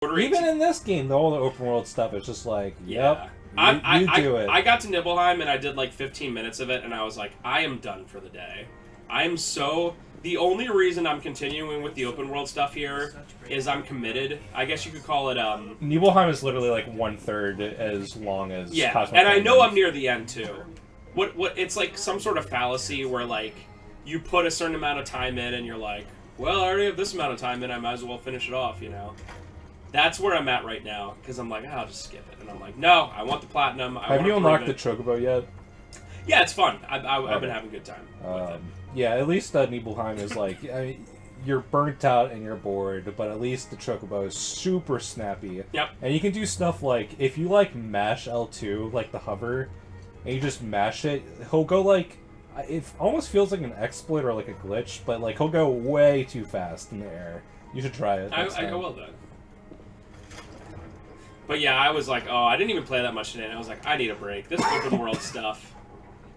Even in this game, all the open world stuff is just like, yeah. yep, you do it. I got to Nibelheim and I did like 15 minutes of it, and I was like, I am done for the day. The only reason I'm continuing with the open world stuff here is I'm committed. I guess you could call it, Nibelheim is literally like 1/3 as long as Cosmic and I know I'm near the end, too. What? It's like some sort of fallacy where, like, you put a certain amount of time in and you're like, well, I already have this amount of time in, I might as well finish it off, you know? That's where I'm at right now, because I'm like, I'll just skip it. And I'm like, no, I want the platinum. Have you unlocked the Chocobo yet? Yeah, it's fun. I've been having a good time with it. Yeah, at least Nibelheim is like, I mean, you're burnt out and you're bored, but at least the Chocobo is super snappy. Yep. And you can do stuff like, if you like mash L2, like the hover, and you just mash it, he'll go like, it almost feels like an exploit or like a glitch, but like he'll go way too fast in the air. You should try it. I will then. But yeah, I was like, oh, I didn't even play that much today, and I was like, I need a break. This open world stuff.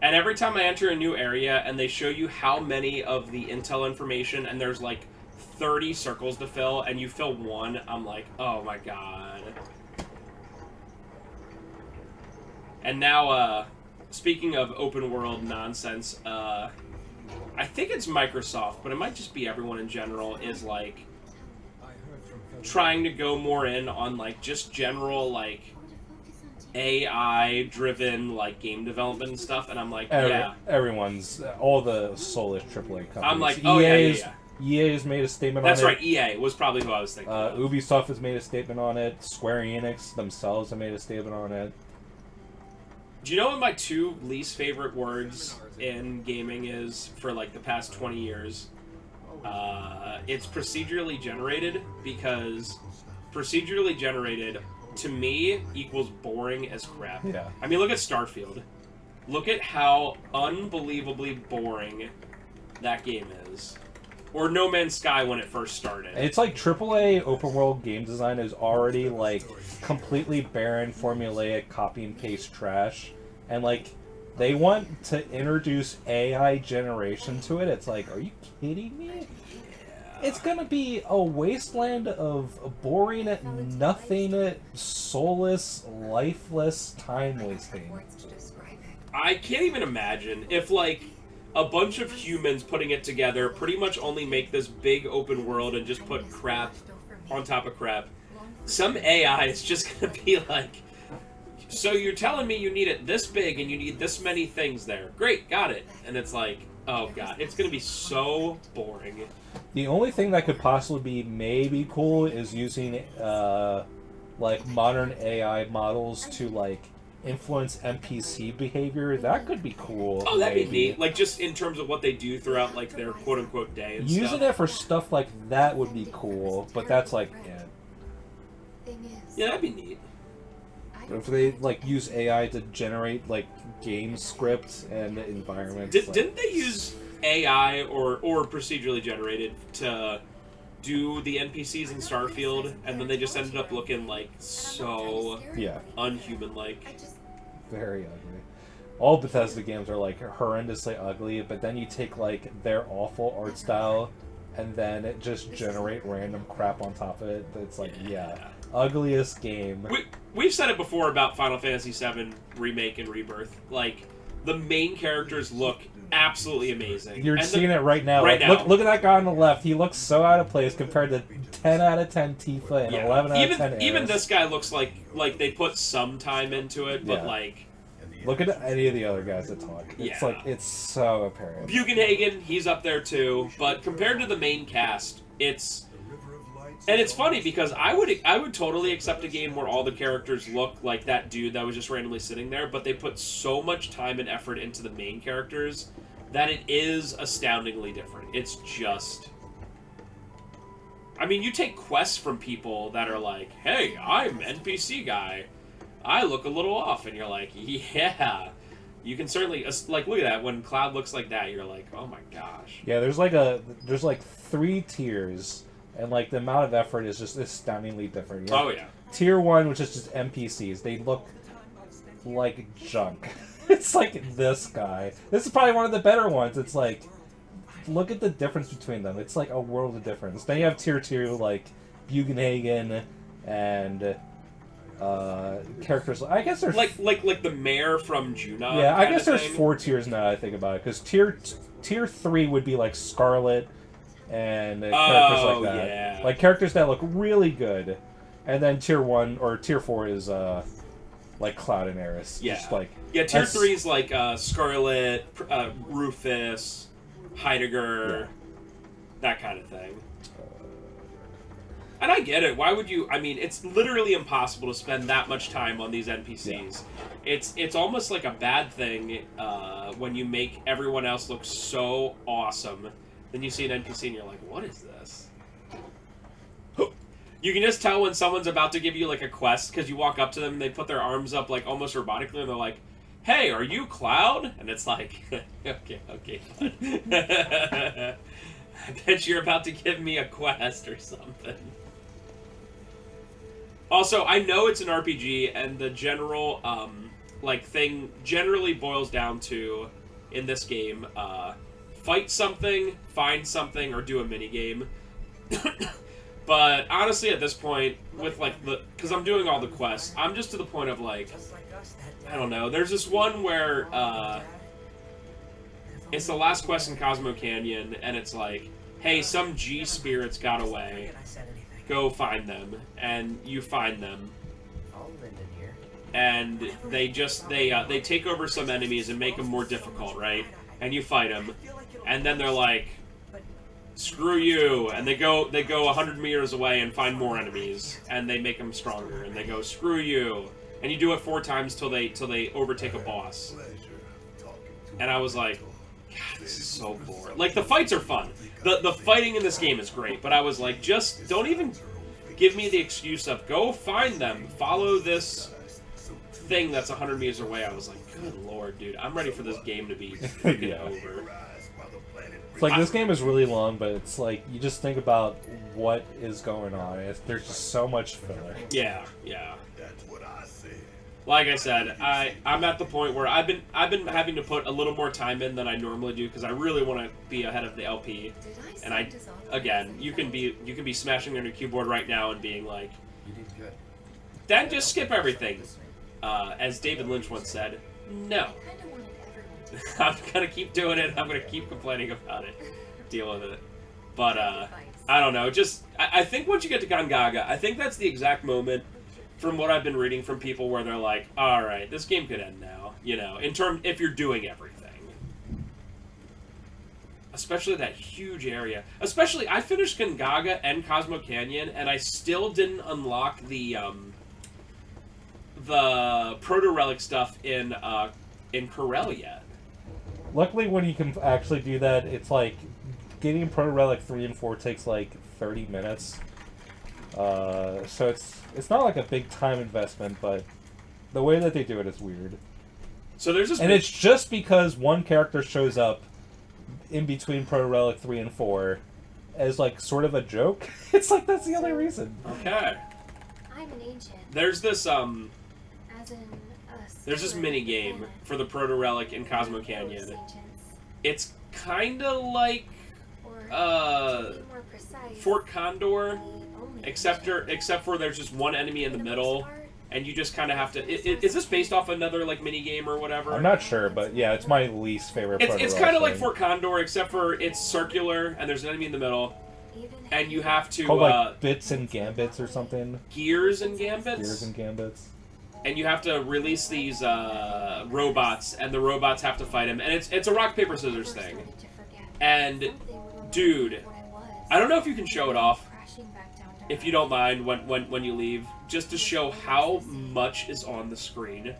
And every time I enter a new area and they show you how many of the intel information, and there's like 30 circles to fill, and you fill one, I'm like, oh my god. And now, speaking of open world nonsense, I think it's Microsoft, but it might just be everyone in general, is like trying to go more in on like just general like AI driven like game development and stuff, and I'm like, everyone's all the soulless AAA companies. I'm like, oh yeah. EA has made a statement on it. That's right, EA was probably who I was thinking of. Ubisoft has made a statement on it. Square Enix themselves have made a statement on it. Do you know what my two least favorite words in gaming is for like the past 20 years? It's procedurally generated, because procedurally generated to me equals boring as crap. Yeah. I mean, look at Starfield. Look at how unbelievably boring that game is. Or No Man's Sky when it first started. It's like AAA open world game design is already like completely barren, formulaic, copy and paste trash, and like they want to introduce AI generation to it. It's like, are you kidding me? Yeah. It's gonna be a wasteland of boring, nothing, soulless, lifeless time wasting. I can't even imagine if like a bunch of humans putting it together pretty much only make this big open world and just put crap on top of crap. Some AI is just gonna be like, so you're telling me you need it this big and you need this many things there. Great, got it. And it's like, oh god, it's gonna be so boring. The only thing that could possibly be maybe cool is using like modern AI models to like influence NPC behavior. That could be cool. Oh, that'd be neat. Like just in terms of what they do throughout like their quote unquote day and using stuff. it for stuff like that would be cool, but that's like yeah, that'd be neat. If they like use AI to generate like game scripts and environments. Didn't they use AI or procedurally generated to do the NPCs in Starfield, and then they just ended up looking like so unhuman-like? Very ugly. All Bethesda games are like horrendously ugly, but then you take like their awful art style and then it just generate random crap on top of it. It's like, ugliest game. We've said it before about Final Fantasy VII Remake and Rebirth. Like, the main characters look absolutely amazing. You're seeing it right now. Look at that guy on the left. He looks so out of place compared to 10 out of 10 Tifa and 11 out of 10 Aerith. Even this guy looks like they put some time into it, but like... Look at any of the other guys that talk. It's like, it's so apparent. Bugenhagen, he's up there too, but compared to the main cast, it's... And it's funny because I would totally accept a game where all the characters look like that dude that was just randomly sitting there, but they put so much time and effort into the main characters that it is astoundingly different. It's just... I mean, you take quests from people that are like, hey, I'm NPC guy. I look a little off, and you're like, yeah. You can certainly... Like, look at that. When Cloud looks like that, you're like, oh my gosh. Yeah, there's like 3 tiers... And, like, the amount of effort is just astoundingly different. Oh, yeah. Tier 1, which is just NPCs. They look like junk. It's like this guy. This is probably one of the better ones. It's like, look at the difference between them. It's like a world of difference. Then you have Tier 2, like, Bugenhagen, and characters. I guess there's like the mayor from Junon. Yeah, I guess there's 4 tiers now that I think about it, because tier 3 would be like Scarlet and characters like that, yeah. like characters that look really good, and then tier 1 or tier 4 is like Cloud and Aeris. Yeah, just like tier 3 is like Scarlet, Rufus, Heidegger, that kind of thing. And I get it. Why would you? I mean, it's literally impossible to spend that much time on these NPCs. Yeah. It's almost like a bad thing when you make everyone else look so awesome. Then you see an NPC and you're like, what is this? You can just tell when someone's about to give you like a quest because you walk up to them and they put their arms up like almost robotically and they're like, hey, are you Cloud? And it's like, okay. I bet you're about to give me a quest or something. Also, I know it's an RPG, and the general, thing generally boils down to, in this game, fight something, find something, or do a minigame. But, honestly, at this point, with, because I'm doing all the quests, I'm just to the point of, I don't know, there's this one where, it's the last quest in Cosmo Canyon, and it's like, hey, some G-spirits got away. Go find them, and you find them, and they take over some enemies and make them more difficult, right? And you fight them, and then they're like, screw you, and they go 100 meters away and find more enemies, and they make them stronger, and they go, screw you, and you do it 4 times till they overtake a boss. And I was like, God, this is so boring. Like, the fights are fun. The fighting in this game is great, but I was like, just don't even give me the excuse of go find them, follow this thing that's 100 meters away. I was like, good lord, dude, I'm ready for this game to be freaking over. It's like, this game is really long, but it's like, you just think about what is going on. There's just so much filler. Yeah. Like I said, I'm at the point where I've been having to put a little more time in than I normally do because I really want to be ahead of the LP. And you can be smashing on your keyboard right now and being like, you did good. Then just skip everything. As David Lynch once said, no. I'm gonna keep doing it. I'm gonna keep complaining about it. Deal with it. But I don't know. Just I think once you get to Gongaga, I think that's the exact moment. From what I've been reading from people where they're like, all right, this game could end now, if you're doing everything. Especially that huge area. Especially, I finished Gongaga and Cosmo Canyon, and I still didn't unlock the Proto-Relic stuff in Corel yet. Luckily, when you can actually do that, it's like, getting Proto-Relic 3 and 4 takes like 30 minutes. So it's not like a big time investment, but the way that they do it is weird. So there's this, and it's just because one character shows up in between Proto-Relic 3 and 4 as like sort of a joke. It's like that's the only reason. Okay. I'm an ancient. There's this There's this mini game for the Proto-Relic in Cosmo Canyon. It's kind of like Fort Condor. Except for there's just one enemy in the middle, and you just kind of have to... Is this based off another, mini game or whatever? I'm not sure, but yeah, it's my least favorite part. It's kind of like Fort Condor, except for it's circular, and there's an enemy in the middle, and you have to... Called, Bits and Gambits or something? Gears and Gambits? Gears and Gambits. And you have to release these robots, and the robots have to fight him, and it's a rock, paper, scissors thing. And, dude, I don't know if you can show it off, if you don't mind, when you leave, just to show how much is on the screen.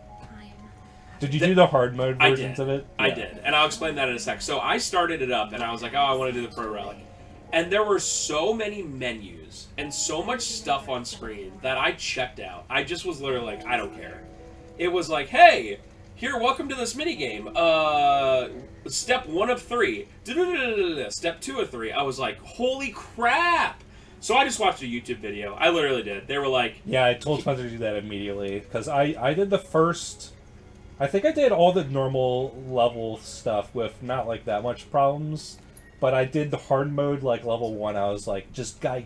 Did you do the hard mode versions of it? I did, and I'll explain that in a sec. So I started it up, and I was like, oh, I want to do the Proto-Relic. And there were so many menus and so much stuff on screen that I checked out. I just was literally like, I don't care. It was like, hey, here, welcome to this minigame. Step 1 of 3. Step 2 of 3. I was like, holy crap! So I just watched a YouTube video. I literally did. They were like... Yeah, I told Spencer to do that immediately. Because I did the first... I think I did all the normal level stuff with not, that much problems. but I did the hard mode like level 1. I was like, just got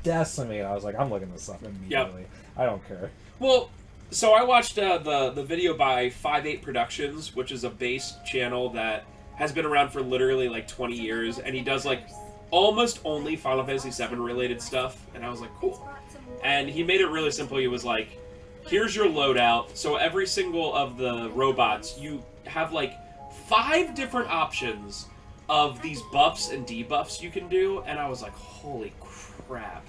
decimated. I was like, I'm looking this up immediately. Yep. I don't care. Well, so I watched the video by VII Productions, which is a base channel that has been around for literally like 20 years, and he does like almost only Final Fantasy VII related stuff, and I was like, cool. And he made it really simple. He was like, here's your loadout. So every single of the robots, you have like 5 different options of these buffs and debuffs you can do, and I was like, holy crap.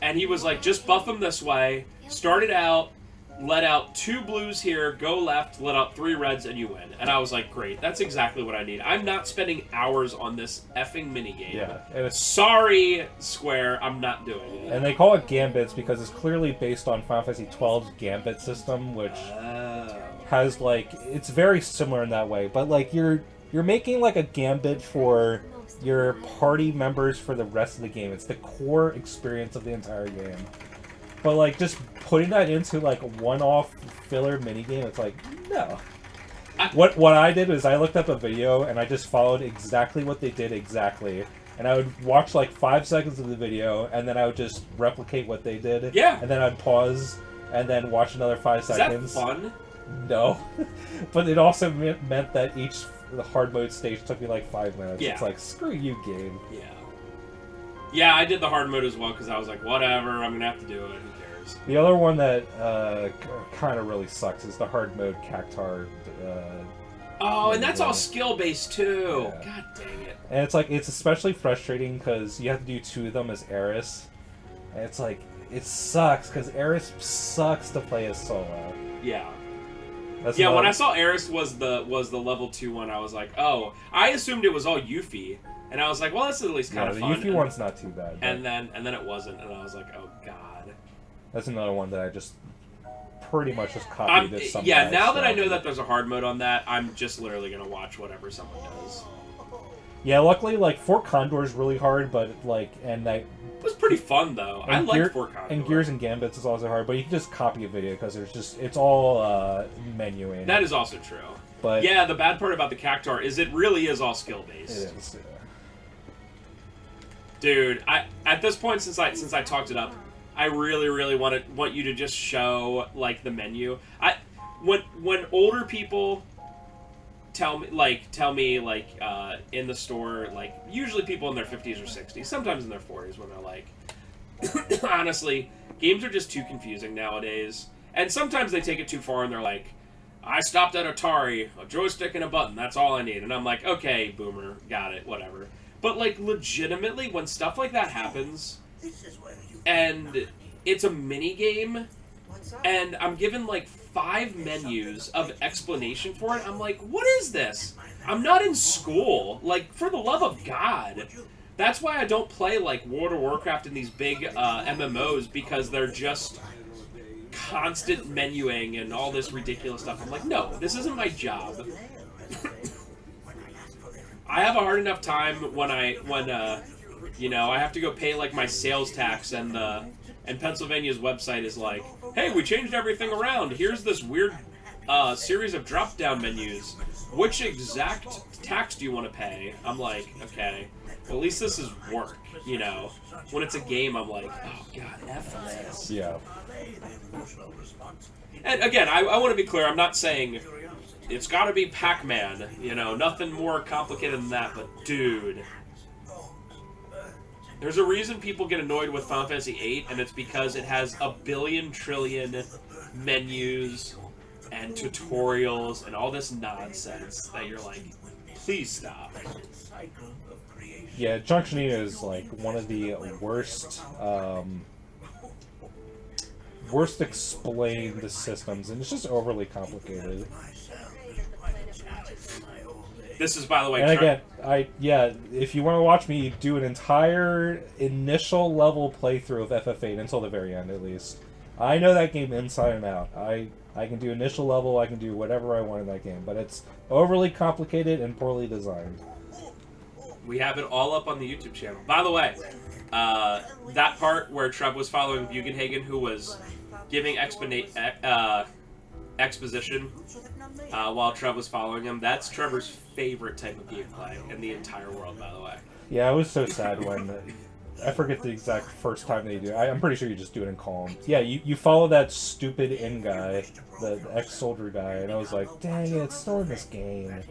And he was like, just buff them this way, start it out, let out 2 blues here, go left, let out 3 reds, and you win. And I was like, great, that's exactly what I need. I'm not spending hours on this effing minigame. Yeah. And it's, sorry, Square, I'm not doing it. And they call it Gambits because it's clearly based on Final Fantasy XII's Gambit system, which has, like, it's very similar in that way. But, like, you're making, like, a Gambit for your party members for the rest of the game. It's the core experience of the entire game. But, like, just putting that into, like, a one-off filler minigame, it's like, no. What I did is I looked up a video, and I just followed exactly what they did exactly. And I would watch, like, 5 seconds of the video, and then I would just replicate what they did. Yeah. And then I'd pause, and then watch another 5 seconds. Is that fun? No. But it also meant that the hard mode stage took me, like, 5 minutes. Yeah. It's like, screw you, game. Yeah. Yeah, I did the hard mode as well, because I was like, whatever, I'm going to have to do it. The other one that kind of really sucks is the hard mode Cactar. Oh, and that's all skill-based, too. Yeah. God dang it. And it's like, it's especially frustrating because you have to do 2 of them as Eris. And it's like, it sucks because Eris sucks to play as solo. Yeah. That's yeah, when I saw Eris was the level 2 one, I was like, oh. I assumed it was all Yuffie. And I was like, well, that's at least kind of fun. The Yuffie one's not too bad. And then it wasn't, and I was like, oh, God. That's another one that I just pretty much just copied as something. Yeah, now that I know that there's a hard mode on that, I'm just literally going to watch whatever someone does. Yeah, luckily, like, Fort Condor is really hard, but, like, and that... It was pretty fun, though. I liked Fort Condor. And Gears and Gambits is also hard, but you can just copy a video, because there's just... It's all, menuing. That is also true. But... Yeah, the bad part about the Cactar is it really is all skill-based. It is, yeah. Dude, at this point, since I talked it up, I really, really want you to just show, like, the menu. When older people tell me, in the store, like, usually people in their 50s or 60s, sometimes in their 40s, when they're like, honestly, games are just too confusing nowadays. And sometimes they take it too far and they're like, I stopped at Atari, a joystick and a button, that's all I need. And I'm like, okay, boomer, got it, whatever. But, like, legitimately, when stuff like that happens, and it's a mini-game, and I'm given, like, 5 menus of explanation for it, I'm like, what is this? I'm not in school. Like, for the love of God. That's why I don't play, like, World of Warcraft and these big MMOs, because they're just constant menuing and all this ridiculous stuff. I'm like, no, this isn't my job. I have a hard enough time when you know, I have to go pay, like, my sales tax, and Pennsylvania's website is like, hey, we changed everything around. Here's this weird series of drop-down menus. Which exact tax do you want to pay? I'm like, okay, well, at least this is work, you know? When it's a game, I'm like, oh, God, F this. Yeah. And, again, I want to be clear. I'm not saying it's got to be Pac-Man, you know? Nothing more complicated than that, but, dude... There's a reason people get annoyed with Final Fantasy VIII, and it's because it has a billion trillion menus and tutorials and all this nonsense that you're like, please stop. Yeah, Junctionina is, like, one of the worst explained systems, and it's just overly complicated. This is, by the way... And again, if you want to watch me do an entire initial level playthrough of FF8 until the very end, at least, I know that game inside and out. I can do initial level, I can do whatever I want in that game, but it's overly complicated and poorly designed. We have it all up on the YouTube channel. By the way, that part where Trev was following Bugenhagen, who was giving exposition while Trev was following him, that's Trevor's favorite type of gameplay in the entire world, by the way. Yeah, it was so sad when I forget the exact first time they do it. I'm pretty sure you just do it in calm. Yeah, you follow that stupid in guy, the ex-soldier guy, and I was like, dang it, it's still in this game.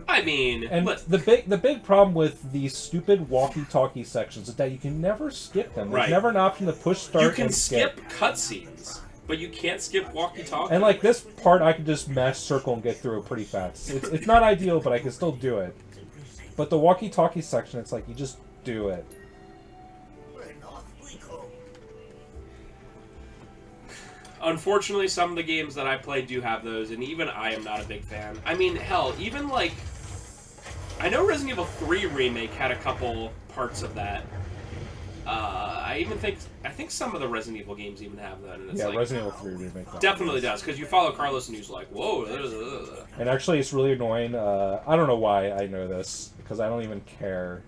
I mean, and the big problem with these stupid walkie-talkie sections is that you can never skip them. There's never an option to push start. You can and skip cutscenes, but you can't skip walkie-talkie. And like this part, I can just mash circle and get through it pretty fast. It's not ideal, but I can still do it. But the walkie-talkie section, it's like you just do it. Unfortunately, some of the games that I play do have those, and even I am not a big fan. I mean, hell, even like... I know Resident Evil 3 Remake had a couple parts of that. I think some of the Resident Evil games even have that. And it's like, Resident Evil 3 Remake definitely does, because you follow Carlos and he's like, whoa. And actually, it's really annoying. I don't know why I know this, because I don't even care.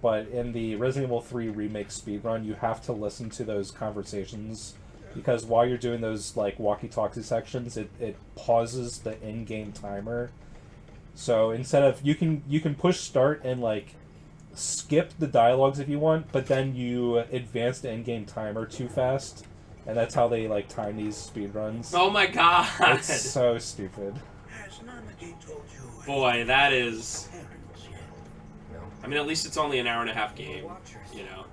But in the Resident Evil 3 Remake speedrun, you have to listen to those conversations, because while you're doing those like walkie-talkie sections, it pauses the in-game timer. So instead of you can push start and like skip the dialogues if you want, but then you advance the in-game timer too fast, and that's how they like time these speedruns. Oh my god! It's so stupid. Boy, that is. I mean, at least it's only an hour-and-a-half game, you know.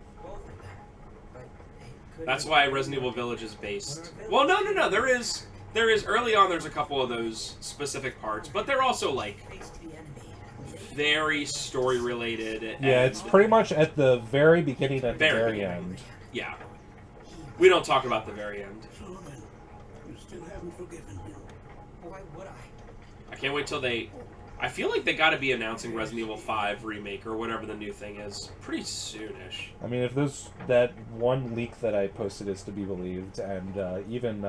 That's why Resident Evil Village is based. Well, no. There is early on. There's a couple of those specific parts, but they're also like very story related. Yeah, it's pretty much at the very beginning, at the very end. Yeah, we don't talk about the very end. I can't wait till they. I feel like they got to be announcing Resident Evil 5 Remake or whatever the new thing is pretty soonish. I mean, if that one leak that I posted is to be believed, and even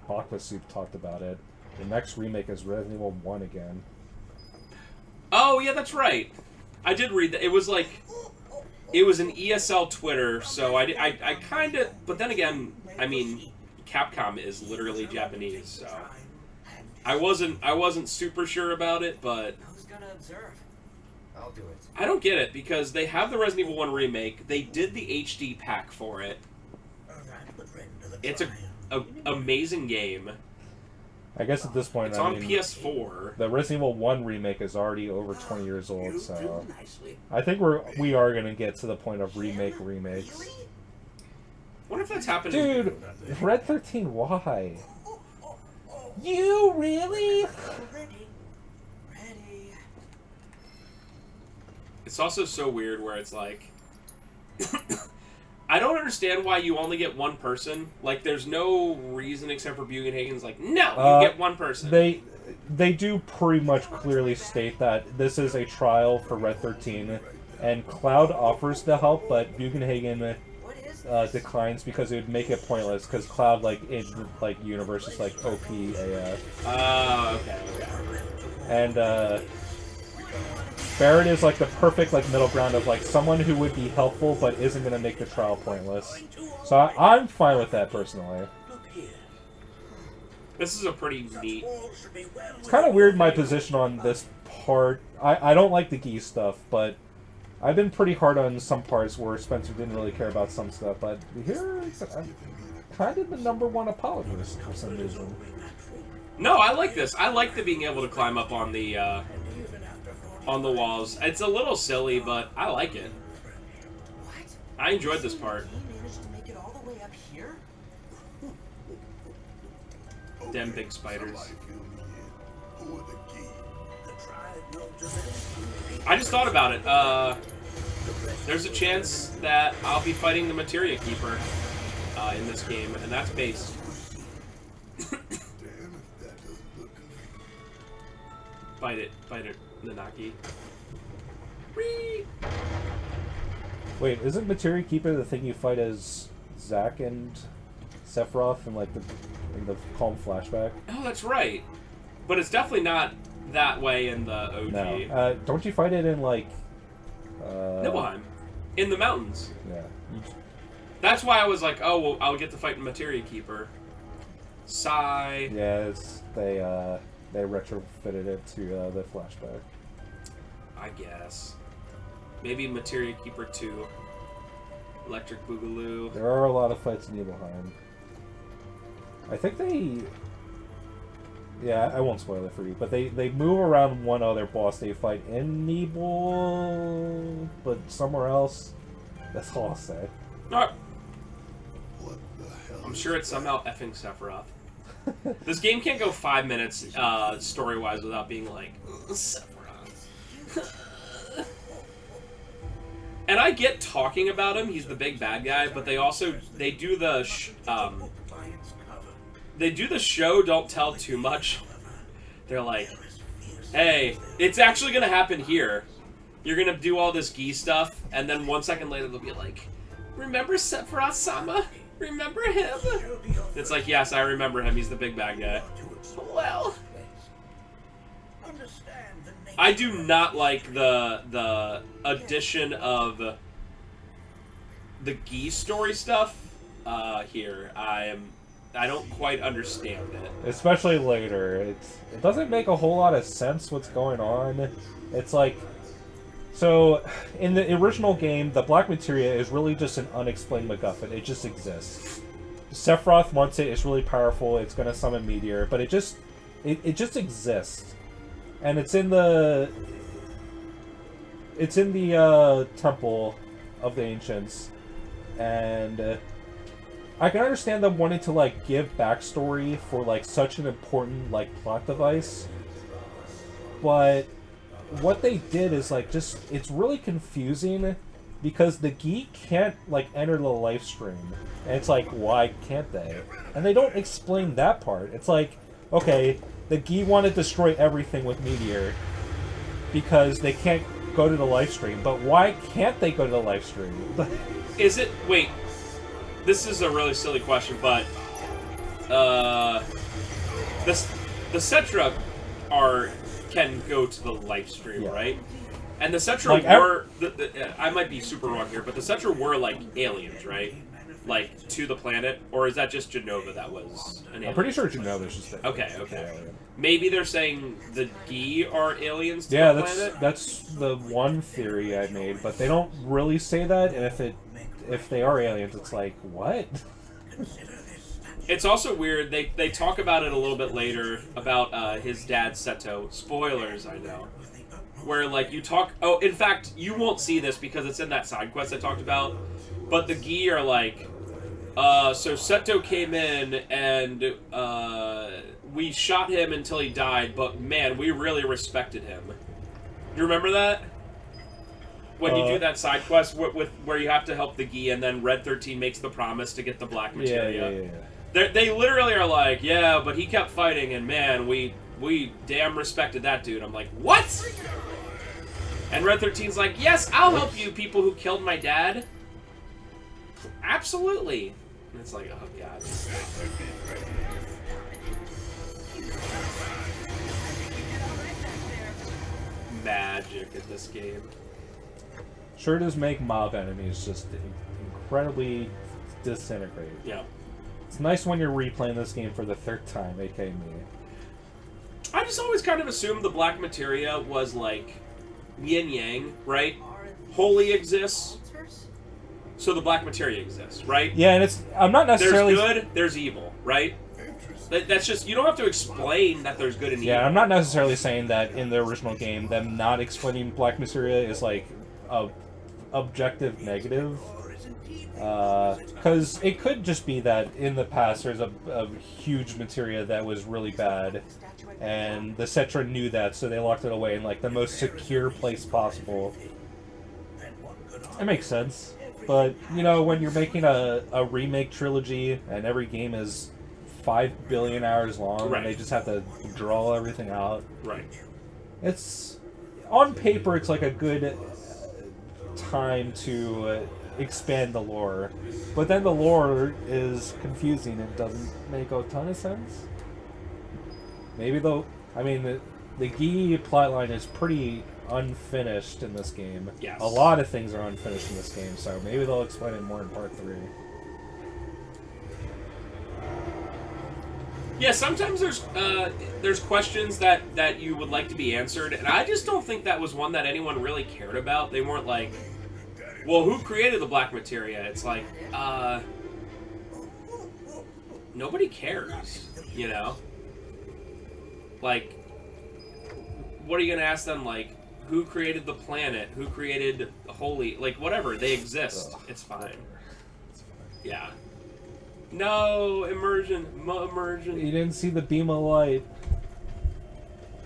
Bakwa Soup talked about it, the next remake is Resident Evil 1 again. Oh, yeah, that's right. I did read that. It was like... It was an ESL Twitter, so I kind of... But then again, I mean, Capcom is literally Japanese, so... I wasn't super sure about it, but... Who's gonna observe? I'll do it. I don't get it, because they have the Resident Evil 1 remake, they did the HD pack for it. It's a amazing game. I guess at this point, it's on PS4. The Resident Evil 1 remake is already over 20 years old, so... I think we are going to get to the point of remakes. Wonder if that's happening. Dude, Red 13, why? You really? Ready. It's also so weird where it's like... I don't understand why you only get one person. Like, there's no reason except for Bugenhagen's like, no, you get one person. They do pretty much clearly state that this is a trial for Red 13, and Cloud offers to help, but Bugenhagen declines because it would make it pointless, because Cloud, like, in, like, universe is, like, OP AF. Okay. And, Barrett is, like, the perfect, like, middle ground of, like, someone who would be helpful but isn't going to make the trial pointless. So I'm fine with that, personally. This is a pretty neat... It's kind of weird, my position on this part. I don't like the geese stuff, but I've been pretty hard on some parts where Spencer didn't really care about some stuff, but here, I'm kind of the #1 apologist for some reason. No, I like this. I like the being able to climb up on the walls. It's a little silly, but I like it. I enjoyed this part. Damn big spiders. I just thought about it. There's a chance that I'll be fighting the Materia Keeper in this game, and that's based. Fight it, Nanaki. Whee! Wait, isn't Materia Keeper the thing you fight as Zack and Sephiroth in, like, in the Calm flashback? Oh, that's right. But it's definitely not that way in the OG. No. Don't you fight it in, like... Nibelheim. In the mountains. Yeah. That's why I was like, oh, well, I'll get to fight Materia Keeper. Sigh. Yeah, they retrofitted it to the flashback. I guess. Maybe Materia Keeper 2. Electric Boogaloo. There are a lot of fights in Nibelheim. I think they... Yeah, I won't spoil it for you, but they move around one other boss they fight in Nibel, but somewhere else. That's all I'll say. Alright. I'm sure it's somehow effing Sephiroth. This game can't go 5 minutes story-wise without being like, Sephiroth. And I get talking about him, he's the big bad guy, but they do the show don't tell too much. They're like, hey, it's actually gonna happen here. You're gonna do all this Gi stuff, and then 1 second later they'll be like, remember Sephiroth-sama? Remember him? It's like, yes, I remember him, he's the big bad guy. Well, I do not like the addition of the Gi story stuff here. I don't quite understand it. Especially later. It doesn't make a whole lot of sense what's going on. It's like... So, in the original game, the Black Materia is really just an unexplained MacGuffin. It just exists. Sephiroth wants it, it's really powerful, it's gonna summon Meteor, but it just exists. And it's in the Temple of the Ancients. And I can understand them wanting to, like, give backstory for, like, such an important, like, plot device. But what they did is, like, just, it's really confusing because the Gi can't, like, enter the Lifestream. And it's like, why can't they? And they don't explain that part. It's like, okay, the Gi want to destroy everything with Meteor because they can't go to the Lifestream. But why can't they go to the Lifestream? Is it... Wait. This is a really silly question, but... the Cetra can go to the Lifestream, yeah. Right? And the Cetra like, were... I might be super wrong here, but the Cetra were, like, aliens, right? Like, to the planet? Or is that just Genova that was an alien? I'm pretty sure Genova's just the Okay. Maybe they're saying the Gi are aliens to the planet? That's the one theory I made, but they don't really say that, and if they are aliens, it's like, what? It's also weird, they talk about it a little bit later, about his dad, Seto. Spoilers, I know. Where, like, you talk... Oh, in fact, you won't see this because it's in that side quest I talked about, but the Gi are like, so Seto came in and we shot him until he died, but man, we really respected him. You remember that? When you do that side quest with where you have to help the Gi, and then Red 13 makes the promise to get the Black Materia. Yeah. They literally are like, yeah, but he kept fighting, and man, we damn respected that dude. I'm like, what? And Red 13's like, yes, I'll help you, people who killed my dad. Absolutely. And it's like, oh god. Magic at this game. Sure does make mob enemies just incredibly disintegrated. Yeah. It's nice when you're replaying this game for the 3rd time, aka me. I just always kind of assumed the Black Materia was like yin yang, right? Holy exists, so the Black Materia exists, right? Yeah, and I'm not necessarily... There's good, there's evil, right? That's just, you don't have to explain that there's good and evil. Yeah, I'm not necessarily saying that in the original game, them not explaining Black Materia is like a objective negative. Because it could just be that in the past there's a huge materia that was really bad, and the Cetra knew that, so they locked it away in like the most secure place possible. It makes sense. But, you know, when you're making a remake trilogy and every game is 5 billion hours long, right, and they just have to draw everything out. Right. It's... On paper, it's like a good time to expand the lore. But then the lore is confusing and doesn't make a ton of sense. Maybe though... I mean, the Gi plotline is pretty unfinished in this game. Yes. A lot of things are unfinished in this game, so maybe they'll explain it more in part 3. Yeah, sometimes there's questions that you would like to be answered, and I just don't think that was one that anyone really cared about. They weren't like, well, who created the Black Materia? It's like, nobody cares, you know? Like, what are you gonna ask them? Like, who created the planet? Who created the holy? Like, whatever. They exist. Ugh, It's fine. whatever. It's fine. Yeah. No, immersion. Immersion. You didn't see the beam of light.